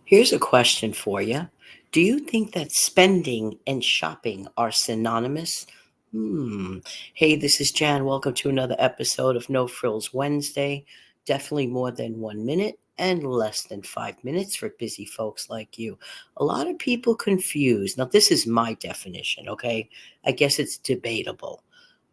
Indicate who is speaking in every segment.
Speaker 1: Here's a question for you. Do you think that spending and shopping are synonymous? Hmm. Hey, this is Jan. Welcome to another episode of No Frills Wednesday. Definitely more than 1 minute and less than 5 minutes for busy folks like you. A lot of people confuse. Now, this is my definition, okay? I guess it's debatable.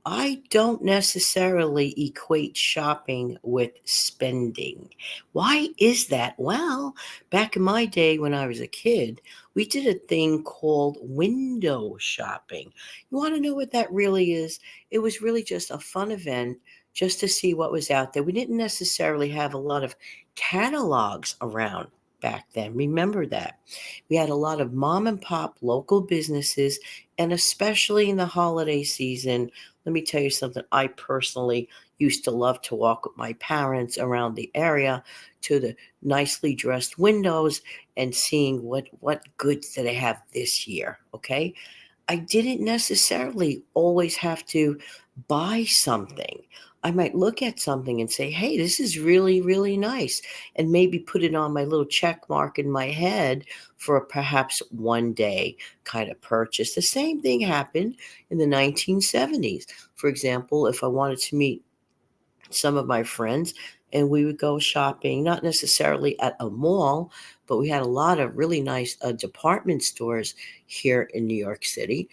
Speaker 1: I don't necessarily equate shopping with spending. Why is that? Well, back in my day when I was a kid, we did a thing called window shopping. You want to know what that really is? It was really just a fun event just to see what was out there. We didn't necessarily have a lot of catalogs around back then. Remember that. We had a lot of mom and pop local businesses, and especially in the holiday season, let me tell you something. I personally used to love to walk with my parents around the area to the nicely dressed windows and seeing what goods do they have this year. Okay. I didn't necessarily always have to buy something. I might look at something and say, hey, this is really, really nice. And maybe put it on my little check mark in my head for a perhaps one day kind of purchase. The same thing happened in the 1970s. For example, if I wanted to meet some of my friends and we would go shopping, not necessarily at a mall, but we had a lot of really nice department stores here in New York City.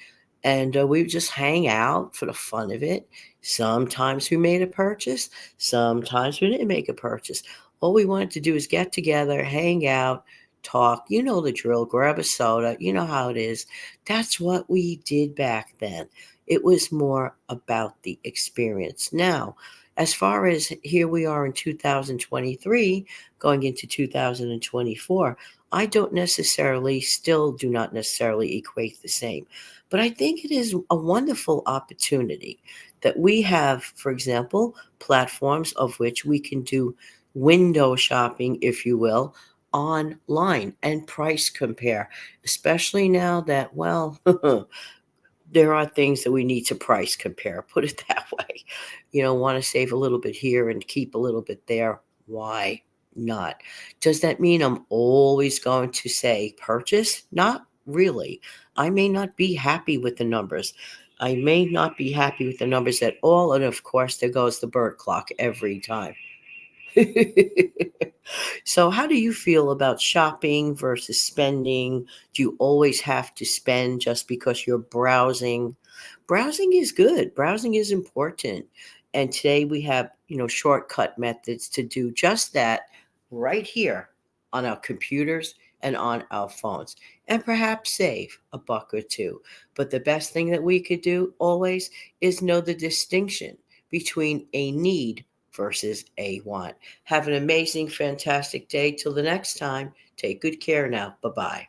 Speaker 1: And we would just hang out for the fun of it. Sometimes we made a purchase, sometimes we didn't make a purchase. All we wanted to do is get together, hang out, talk. You know the drill, grab a soda. You know how it is. That's what we did back then. It was more about the experience. Now, as far as here we are in 2023, going into 2024, I don't necessarily, still do not necessarily equate the same. But I think it is a wonderful opportunity that we have, for example, platforms of which we can do window shopping, if you will, online and price compare, especially now that, well, there are things that we need to price compare, put it that way. Want to save a little bit here and keep a little bit there. Why not? Does that mean I'm always going to say purchase? Not really. I may not be happy with the numbers. I may not be happy with the numbers at all. And of course, there goes the bird clock every time. So, how do you feel about shopping versus spending? Do you always have to spend just because you're browsing? Browsing is good, browsing is important. And today we have, shortcut methods to do just that right here on our computers and on our phones, and perhaps save a buck or two. But the best thing that we could do always is know the distinction between a need versus a want. Have an amazing, fantastic day. Till the next time, take good care now. Bye bye.